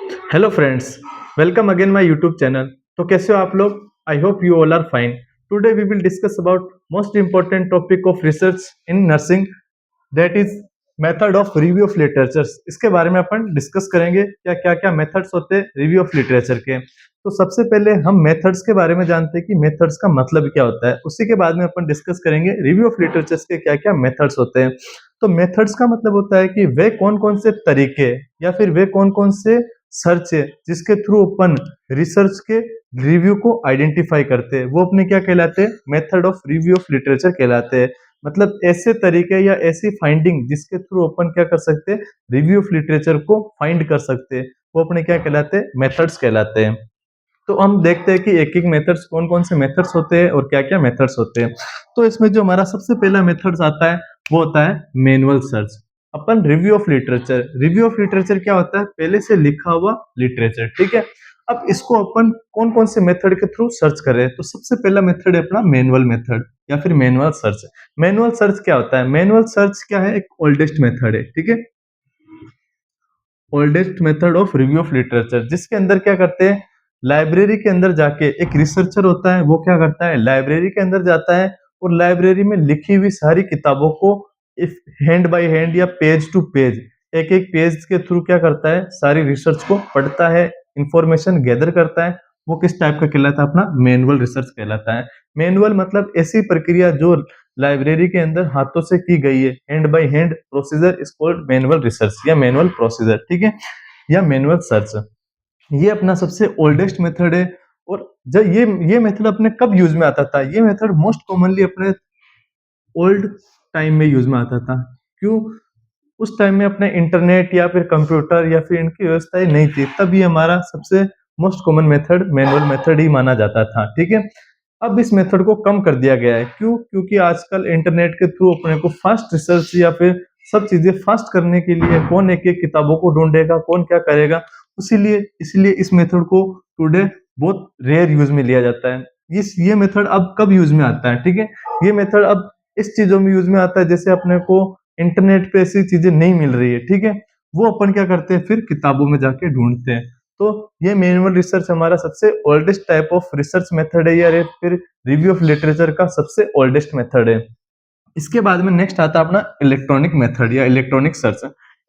Hello friends, welcome again my YouTube channel. तो कैसे हो आप लोग? I hope you all are fine. Today we will discuss about most important topic of research in nursing, that is method of review of literatures. इसके बारे में अपन discuss करेंगे क्या क्या क्या मेथड्स होते हैं रिव्यू ऑफ लिटरेचर के। तो सबसे पहले हम मेथड्स के बारे में जानते हैं कि मेथड्स का मतलब क्या होता है। उसी के बाद में अपन डिस्कस करेंगे रिव्यू ऑफ लिटरेचर्स के क्या क्या मेथड्स होते हैं। तो मेथड्स का मतलब होता है कि वे कौन कौन से तरीके या फिर वे कौन कौन से सर्च है जिसके थ्रू अपन रिसर्च के रिव्यू को आइडेंटिफाई करते हैं, वो अपने क्या कहलाते हैं? Method of review of literature कहलाते हैं। मतलब ऐसे तरीके या ऐसी फाइंडिंग जिसके थ्रू अपन क्या कर सकते हैं? रिव्यू ऑफ लिटरेचर को फाइंड कर सकते हैं, वो अपने क्या कहलाते हैं? मेथड्स कहलाते हैं। तो हम देखते हैं कि एक एक मेथड्स कौन कौन से मेथड्स होते हैं और क्या क्या मेथड्स होते हैं। तो इसमें जो हमारा सबसे पहला मेथड्स आता है वो होता है manual search. Upon review of literature, review of literature क्या होता है? पहले से लिखा हुआ लिटरेचर, ठीक है। अब इसको अपन कौन कौन से मेथड के थ्रू सर्च कर रहे हैं, तो सबसे पहला मेथड है अपना मैनुअल मेथड या फिर मैनुअल सर्च। मैनुअल सर्च क्या होता है? मैनुअल सर्च क्या है? एक ओल्डेस्ट मेथड है, ठीक है। Oldest method of review of literature, जिसके अंदर क्या करते हैं? लाइब्रेरी के अंदर जाके एक रिसर्चर होता है, वो क्या करता है? लाइब्रेरी के अंदर जाता है और लाइब्रेरी में लिखी हुई सारी किताबों को इफ हैंड बाय हैंड या पेज टू पेज, एक एक पेज के थ्रू क्या करता है? सारी रिसर्च को पढ़ता है, इंफॉर्मेशन गैदर करता है। वो किस टाइप का कहलाता है? अपना मैनुअल रिसर्च कहलाता है। मैनुअल मतलब ऐसी प्रक्रिया जो लाइब्रेरी के अंदर हाथों से की गई है, hand by hand procedure is called manual research या मैनुअल प्रोसीजर, ठीक है, या मैनुअल सर्च। ये अपना सबसे ओल्डेस्ट मेथड है। और जब ये मेथड अपने कब यूज में आता था? ये मेथड मोस्ट कॉमनली अपने ओल्ड टाइम में यूज में आता था। क्यों? उस टाइम में अपने इंटरनेट या फिर कंप्यूटर या फिर इनकी व्यवस्थाएं नहीं थी, तब ये हमारा सबसे most common method manual method ही माना जाता था, ठीक है। अब इस मेथड को कम कर दिया गया है। क्यों? क्योंकि आजकल इंटरनेट के थ्रू अपने को फास्ट रिसर्च या फिर सब चीजें फास्ट करने के लिए कौन एक एक किताबों को ढूंढेगा, कौन क्या करेगा, इसीलिए इसलिए इस मेथड को टुडे बहुत रेयर यूज में लिया जाता है। इस ये मेथड अब कब यूज में आता है? ठीक है, ये मेथड अब इस चीजों में यूज में आता है जैसे अपने को इंटरनेट पे ऐसी चीजें नहीं मिल रही है, ठीक है, वो अपन क्या करते हैं? फिर किताबों में जाके ढूंढते हैं। तो ये मैनुअल रिसर्च हमारा सबसे oldest type of research method है या फिर रिव्यू ऑफ लिटरेचर का सबसे ओल्डेस्ट मेथड है। इसके बाद में नेक्स्ट आता है अपना इलेक्ट्रॉनिक मेथड या electronic search.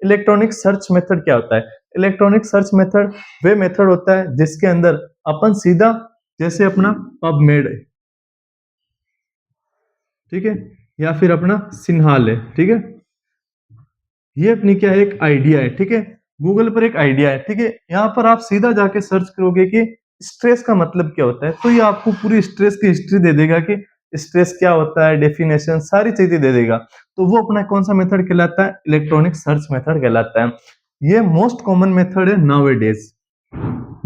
Electronic search method क्या होता है? इलेक्ट्रॉनिक सर्च मेथड वे मेथड होता है जिसके अंदर अपन सीधा, जैसे अपना पबमेड है, ठीक है, या फिर अपना सिन्हाल है, ठीक है, ये अपनी क्या है? एक आइडिया है, ठीक है। गूगल पर एक आइडिया है, ठीक है, यहाँ पर आप सीधा जाके सर्च करोगे कि स्ट्रेस का मतलब क्या होता है, तो ये आपको पूरी स्ट्रेस की हिस्ट्री दे देगा कि स्ट्रेस क्या होता है, डेफिनेशन सारी चीजें दे देगा। तो वो अपना कौन सा मेथड कहलाता है? इलेक्ट्रॉनिक सर्च मेथड कहलाता है। ये मोस्ट कॉमन मेथड है nowadays,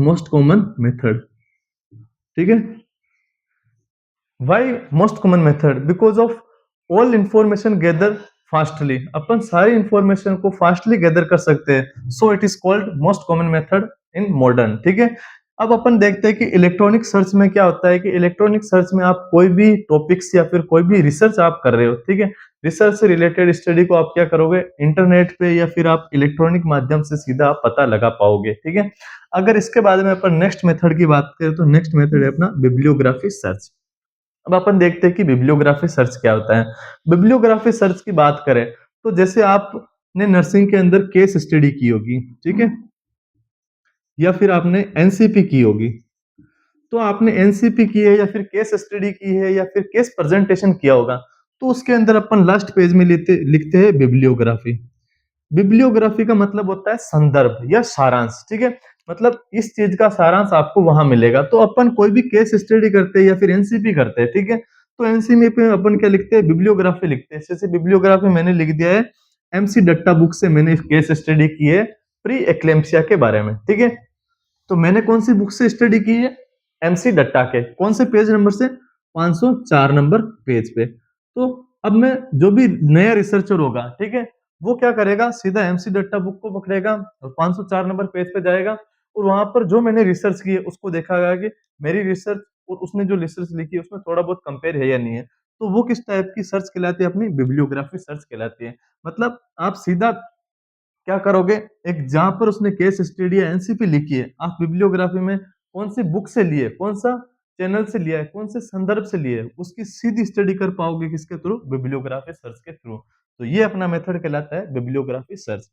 most common method, ठीक है। Why most common method? Because of all information gather fastly, अपन सारी इंफॉर्मेशन को फास्टली गैदर कर सकते हैं, so it is called most common method in modern, ठीक है। अब अपन देखते हैं कि इलेक्ट्रॉनिक सर्च में क्या होता है कि इलेक्ट्रॉनिक सर्च में आप कोई भी टॉपिक्स या फिर कोई भी रिसर्च आप कर रहे हो, ठीक है, रिसर्च से रिलेटेड स्टडी को आप क्या करोगे? इंटरनेट पे या फिर आप इलेक्ट्रॉनिक माध्यम से सीधा आप पता लगा पाओगे, ठीक है। अगर इसके बाद में अपन नेक्स्ट मेथड की बात करें तो नेक्स्ट मेथड है अपना बिब्लियोग्राफी सर्च। अब अपन देखते हैं कि बिब्लियोग्राफी सर्च क्या होता है। बिब्लियोग्राफी सर्च की बात करें तो जैसे आपने नर्सिंग के अंदर केस स्टडी की होगी, ठीक है, या फिर आपने एनसीपी की होगी, तो आपने एनसीपी की है या फिर केस स्टडी की है या फिर केस प्रेजेंटेशन किया होगा, तो उसके अंदर अपन लास्ट पेज में लिखते हैं बिब्लियोग्राफी। बिब्लियोग्राफी का मतलब होता है संदर्भ या सारांश, ठीक है, मतलब इस चीज का सारांश आपको वहां मिलेगा। तो अपन कोई भी केस स्टडी करते हैं या फिर एनसीपी करते हैं, ठीक है, तो एनसीपी पे अपन क्या लिखते हैं? बिब्लियोग्राफी लिखते हैं। जैसे बिब्लियोग्राफी मैंने लिख दिया है, एमसी डट्टा बुक से मैंने केस स्टडी की है प्री एक्लेम्पसिया के बारे में, ठीक है। तो मैंने कौन सी बुक से स्टडी की है? एमसी डट्टा के कौन से पेज नंबर से? 504 नंबर पेज पे। तो अब मैं, जो भी नया रिसर्चर होगा, ठीक है, वो क्या करेगा? सीधा एमसी डट्टा बुक को पकड़ेगा और 504 नंबर पेज पे जाएगा और वहां पर जो मैंने रिसर्च की है उसको देखागा कि मेरी रिसर्च और उसने जो रिसर्च लिखी है उसमें थोड़ा बहुत कंपेयर है या नहीं है। तो वो किस टाइप की सर्च कहलाती है? अपनी बिब्लियोग्राफी सर्च कहलाती है। मतलब आप सीधा क्या करोगे, एक जहाँ पर उसने केस स्टडी या एनसीपी लिखी है, आप बिब्लियोग्राफी में कौन-सी बुक से लिए, कौन-सा चैनल से लिया है, कौन से संदर्भ से लिए है, उसकी सीधी स्टडी कर पाओगे किसके थ्रू? बिब्लियोग्राफी सर्च के थ्रू। तो ये अपना मेथड कहलाता है बिब्लियोग्राफी सर्च।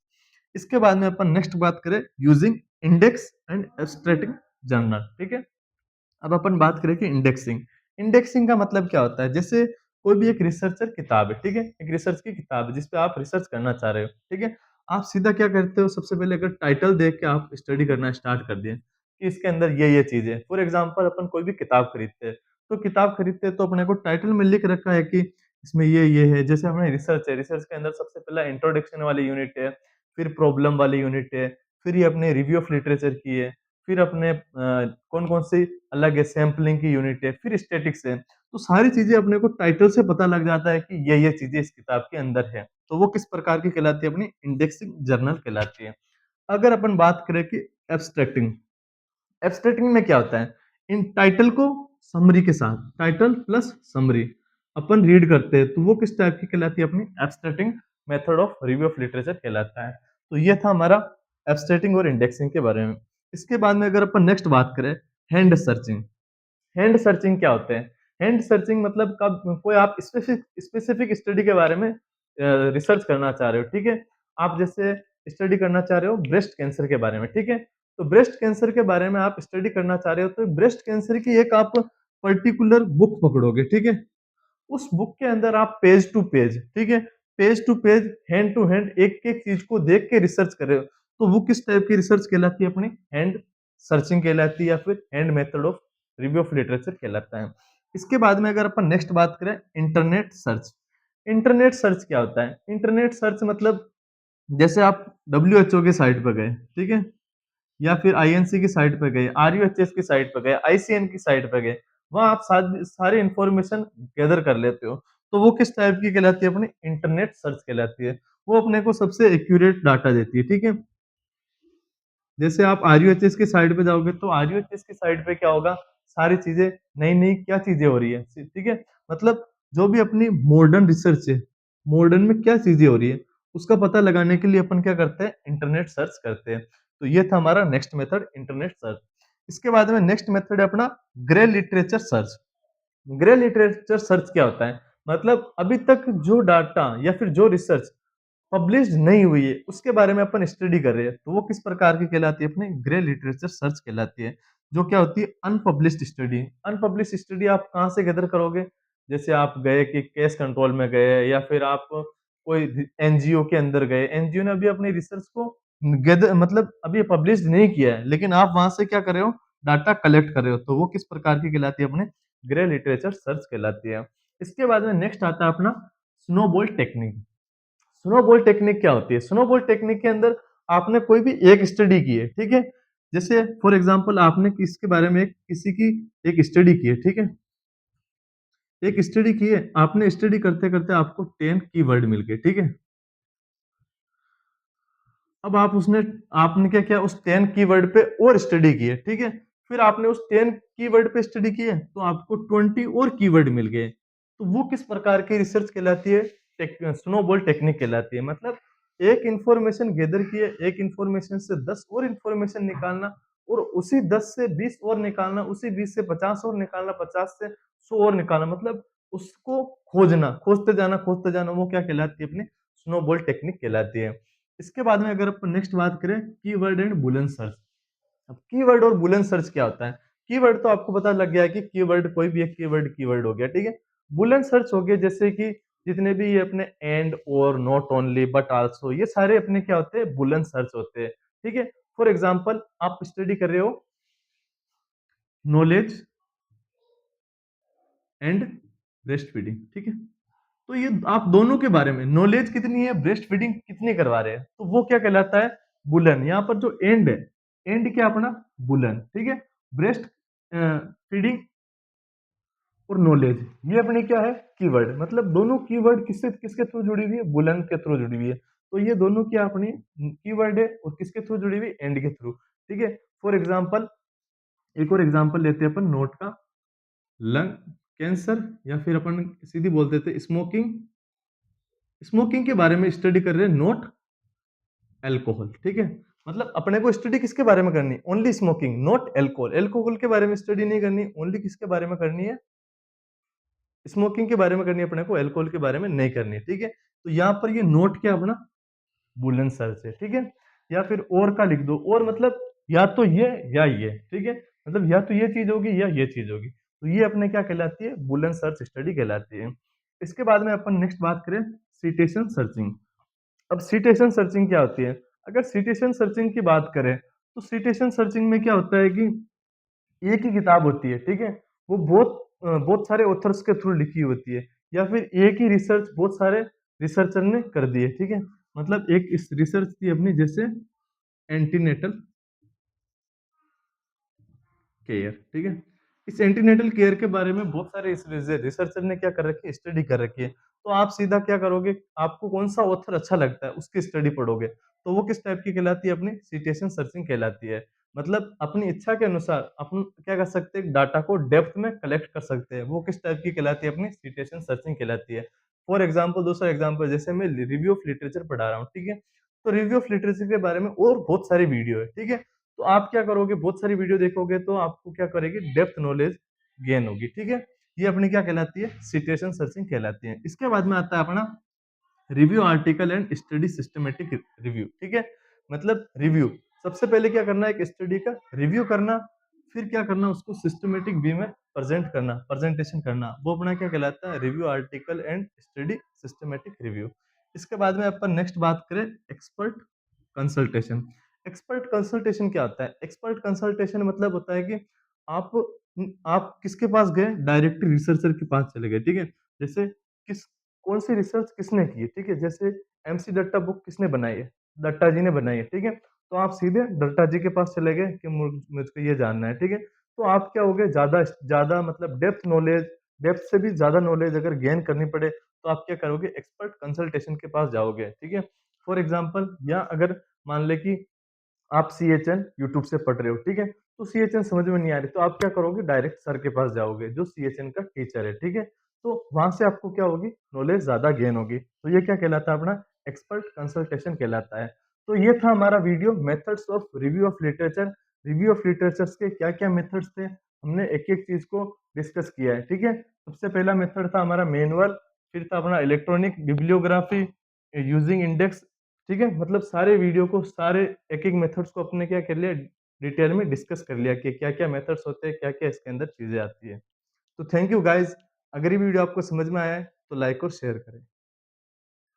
इसके बाद में अपन नेक्स्ट बात करें यूजिंग इंडेक्स एंड एब्स्ट्रैक्टिंग जर्नल, ठीक है? अब अपन बात करें कि इंडेक्सिंग। इंडेक्सिंग का मतलब क्या होता है? जैसे कोई भी एक रिसर्चर किताब है, ठीक है? एक रिसर्च की किताब है जिस पे आप रिसर्च करना चाह रहे हो, ठीक है? आप सीधा क्या करते हो, सबसे पहले अगर टाइटल देख के आप स्टडी करना स्टार्ट कर दिए कि इसके अंदर ये चीज़ है। फॉर एग्ज़ाम्पल अपन कोई भी किताब खरीदते हैं, तो किताब खरीदते हैं तो अपने को टाइटल में लिख रखा है कि इसमें ये है। जैसे हमें रिसर्च है, रिसर्च के अंदर सबसे पहला इंट्रोडक्शन वाली यूनिट है, फिर प्रॉब्लम वाली यूनिट है, फिर ये अपने रिव्यू ऑफ लिटरेचर की है, फिर अपने कौन-कौन सी अलग है, सैंपलिंग की यूनिट है, फिर स्टैटिक्स है। तो सारी चीज़ें अपने को टाइटल से पता लग जाता है कि ये चीज़ें इस किताब के अंदर है। तो वो किस प्रकार की कहलाती है? अपनी इंडेक्सिंग जर्नल कहलाती है। अगर अपन बात करें कि एब्स्ट्रैक्टिंग, एब्स्ट्रैक्टिंग में क्या होता है? इन टाइटल को समरी के साथ, टाइटल प्लस समरी अपन रीड करते हैं, तो वो किस टाइप की कहलाती है? अपनी abstracting method of review of literature कहलाता है। तो ये था हमारा एब्स्ट्रैक्टिंग और इंडेक्सिंग के बारे में। इसके बाद में अगर अपन नेक्स्ट बात करें हैंड सर्चिंग। हैंड सर्चिंग क्या होते हैं? हैंड सर्चिंग मतलब कब कोई आप स्पेसिफिक स्टडी के बारे में रिसर्च करना चाह रहे हो, ठीक है? आप जैसे स्टडी करना चाह रहे हो ब्रेस्ट कैंसर के बारे में, ठीक है? तो ब्रेस्ट कैंसर के बारे में आप स्टडी करना चाह रहे हो, तो ब्रेस्ट कैंसर की एक आप पर्टिकुलर बुक पकड़ोगे, ठीक है? उस बुक के अंदर आप पेज टू पेज, ठीक है? Page to page, hand to hand एक-एक चीज़ को देख के रिसर्च कर रहे हो, तो वो किस टाइप की रिसर्च कहलाती है? अपनी हैंड सर्चिंग कहलाती है या फिर hand method of review of literature कहलाता है। इसके बाद में अगर अपन नेक्स्ट बात करें इंटरनेट सर्च। इंटरनेट सर्च क्या होता है? इंटरनेट सर्च मतलब जैसे आप डब्ल्यूएचओ की साइट पे गए, ठीक है? या फिर आईएनसी की साइट पे गए, आरयूएचएस की साइट पे गए, आईसीएन की साइट पे गए, वहाँ आप सारी इन्फॉर्मेशन गैदर कर लेते हो। तो वो किस टाइप की कहलाती है? अपनी इंटरनेट सर्च कहलाती है। वो अपने को सबसे एक्यूरेट डाटा देती है, ठीक है? जैसे आप आरयूएचएस की साइट पे जाओगे तो आरयूएचएस की साइट पे क्या होगा? सारी चीज़ें नई-नई क्या चीज़ें हो रही है, ठीक है? मतलब जो भी अपनी मॉडर्न रिसर्च है, मॉडर्न में क्या चीज़ें हो रही है, उसका पता लगाने के लिए अपन क्या करते हैं? इंटरनेट सर्च करते हैं। तो ये था हमारा नेक्स्ट मेथड इंटरनेट सर्च। इसके बाद में नेक्स्ट मेथड है अपना grey literature search. Grey literature search क्या होता है? मतलब अभी तक जो डाटा या फिर जो रिसर्च पब्लिश्ड नहीं हुई है, उसके बारे में अपन स्टडी कर रहे हैं, तो वो किस प्रकार की कहलाती है? अपनी ग्रे लिटरेचर सर्च कहलाती है, जो क्या होती है? Unpublished study. अनपब्लिश्ड स्टडी आप कहाँ से गैदर करोगे? जैसे आप गए कि केस कंट्रोल में गए या फिर आप कोई एनजीओ के अंदर गए, एनजीओ ने अभी अपनी रिसर्च को गैदर मतलब अभी पब्लिश्ड नहीं किया है, लेकिन आप वहाँ से क्या कर रहे हो? डाटा कलेक्ट कर रहे हो, तो वो किस प्रकार की कहलाती है? अपने ग्रे लिटरेचर सर्च कहलाती है। इसके बाद में नेक्स्ट आता है अपना स्नोबॉल टेक्निक। स्नोबॉल टेक्निक क्या होती है? स्नोबॉल टेक्निक के अंदर आपने कोई भी एक स्टडी की है, ठीक है? जैसे फॉर एग्ज़ाम्पल आपने किसके बारे में किसी की एक स्टडी की है, ठीक है? एक स्टडी की है, आपने स्टडी करते-करते आपको 10 कीवर्ड मिल गए, ठीक है? अब आपने क्या किया? उस 10 कीवर्ड पे और स्टडी की है, ठीक है? फिर आपने उस 10 कीवर्ड पे स्टडी की है, तो आपको 20 और कीवर्ड मिल गए। तो वो किस प्रकार की रिसर्च कहलाती है? स्नोबॉल टेक्निक कहलाती है। मतलब एक इन्फॉर्मेशन गैदर की है, एक इन्फॉर्मेशन से 10 और इन्फॉर्मेशन निकालना और उसी 10 से 20 और निकालना, उसी 20 से 50 और निकालना, 50 से 100 और निकालना, मतलब उसको खोजना, खोजते जाना, वो क्या कहलाती है? अपनी स्नोबॉल टेक्निक कहलाती है। इसके बाद में अगर अपन नेक्स्ट बात करें कीवर्ड एंड बूलियन सर्च। अब कीवर्ड और बूलियन सर्च क्या होता है? कीवर्ड तो आपको पता लग गया है कि कीवर्ड कोई भी एक कीवर्ड हो गया, ठीक है? बूलियन सर्च हो गया जैसे कि जितने भी ये अपने एंड और नॉट ओनली बट आल्सो, ये सारे अपने क्या होते हैं? बूलियन सर्च होते हैं, ठीक है? फॉर एग्जांपल आप स्टडी कर रहे हो नॉलेज एंड ब्रेस्ट फीडिंग, ठीक है? तो ये आप दोनों के बारे में नॉलेज कितनी है, ब्रेस्ट फीडिंग कितनी करवा रहे हैं, तो वो क्या कहलाता है? बुलन। यहाँ पर जो एंड है, एंड क्या अपना? बुलन, ठीक है? ब्रेस्ट फीडिंग और नॉलेज, ये अपनी क्या है? कीवर्ड। मतलब दोनों कीवर्ड किससे किसके थ्रू जुड़ी हुई है? बुलन के थ्रू जुड़ी हुई है। तो ये दोनों क्या अपनी कीवर्ड है और किसके थ्रू जुड़ी हुई? एंड के थ्रू, ठीक है? फॉर एग्जाम्पल एक और एग्जाम्पल लेते हैं अपन नोट का, लंग कैंसर, या फिर अपन सीधी बोल देते स्मोकिंग। स्मोकिंग के बारे में स्टडी कर रहे हैं नोट, अल्कोहल, ठीक है? मतलब अपने को स्टडी किसके बारे में करनी है? Only smoking, not alcohol. Alcohol के बारे में स्टडी नहीं करनी, ओनली किसके बारे में करनी है? स्मोकिंग के बारे में करनी है अपने को, अल्कोहल के बारे में नहीं करनी, ठीक है? तो यहाँ पर ये नोट क्या अपना बुलन सर्च है, ठीक है? या फिर और का लिख दो, और मतलब या तो ये या ये, ठीक है? मतलब या तो ये चीज होगी या ये चीज होगी। तो ये अपने क्या कहलाती है? बुलन सर्च स्टडी कहलाती है। इसके बाद में अपन नेक्स्ट बात करें सिटेशन सर्चिंग। अब सिटेशन सर्चिंग क्या होती है? अगर सिटेशन सर्चिंग की बात करें तो सिटेशन सर्चिंग में क्या होता है कि एक ही किताब होती है, ठीक है? वो बहुत सारे ऑथर्स के थ्रू लिखी होती है, या फिर एक ही रिसर्च बहुत सारे रिसर्चर ने कर दी है, ठीक है? मतलब एक इस रिसर्च थी अपनी, जैसे एंटीनेटल केयर, ठीक है? इस एंटीनेटल केयर के बारे में बहुत सारे इस रिसर्चर ने क्या कर रखी है? स्टडी कर रखी है। तो आप सीधा क्या करोगे? आपको कौन-सा ऑथर अच्छा लगता है, उसकी स्टडी पढ़ोगे। तो वो किस टाइप की कहलाती है? अपनी सिटेशन सर्चिंग कहलाती है। मतलब अपनी इच्छा के अनुसार अपन क्या कर सकते हैं? डाटा को डेप्थ में कलेक्ट कर सकते हैं। वो किस टाइप की कहलाती है? अपनी सिटेशन सर्चिंग कहलाती है। फॉर एग्जाम्पल, दूसरा एग्जाम्पल, जैसे मैं रिव्यू ऑफ लिटरेचर पढ़ा रहा हूँ, ठीक है? तो रिव्यू ऑफ लिटरेचर के बारे में और बहुत सारी वीडियो है, ठीक है? तो आप क्या करोगे? बहुत सारी वीडियो देखोगे तो आपको क्या करेगी? डेप्थ नॉलेज गेन होगी, ठीक है? ये अपनी क्या कहलाती है? सिचुएशन सर्चिंग कहलाती है। इसके बाद में आता है अपना review article and study systematic review, ठीक है? मतलब रिव्यू, सबसे पहले क्या करना है? एक स्टडी का रिव्यू करना, फिर क्या करना? उसको सिस्टमैटिक वे में प्रेजेंट करना, प्रेजेंटेशन करना। वो अपना क्या कहलाता है? Review article and study systematic review. इसके बाद में अपन नेक्स्ट बात करें एक्सपर्ट कंसल्टेशन। एक्सपर्ट कंसल्टेशन क्या होता है? एक्सपर्ट कंसल्टेशन मतलब होता है कि आप आप किसके पास गए? डायरेक्ट रिसर्चर के पास चले गए, ठीक है? जैसे किस कौन सी रिसर्च किसने की है, ठीक है? जैसे एमसी दत्ता बुक किसने बनाई है? दत्ता जी ने बनाई है, ठीक है? तो आप सीधे दत्ता जी के पास चले गए कि मुझको ये जानना है, ठीक है? तो आप क्या हो गए? ज़्यादा ज़्यादा मतलब डेप्थ नॉलेज, डेप्थ से भी ज़्यादा नॉलेज अगर गेन करनी पड़े, तो आप क्या करोगे? एक्सपर्ट कंसल्टेशन के पास जाओगे, ठीक है? फॉर एग्जाम्पल, या अगर मान लें कि आप सीएचएन यूट्यूब से पढ़ रहे हो, ठीक है? तो सीएचएन समझ में नहीं आ रही, तो आप क्या करोगे? डायरेक्ट सर के पास जाओगे, जो सीएचएन का टीचर है, ठीक है? तो वहां से आपको क्या होगी? नॉलेज ज्यादा गेन होगी। तो ये क्या कहलाता है? अपना एक्सपर्ट कंसल्टेशन कहलाता है। तो ये था हमारा video, methods of review of literature. Review of literatures के क्या क्या मेथड्स थे, हमने एक एक चीज को डिस्कस किया है, ठीक है? सबसे पहला मेथड था हमारा मैनुअल, फिर था अपना इलेक्ट्रॉनिक बिब्लियोग्राफी यूजिंग इंडेक्स, ठीक है? मतलब सारे वीडियो को, सारे एक-एक मेथड्स को अपने क्या कर लिया? डिटेल में डिस्कस कर लिया कि क्या-क्या मेथड्स होते हैं, क्या-क्या इसके अंदर चीज़ें आती हैं। तो थैंक यू गाइज़, अगर ये वीडियो आपको समझ में आया है, तो लाइक और शेयर करें।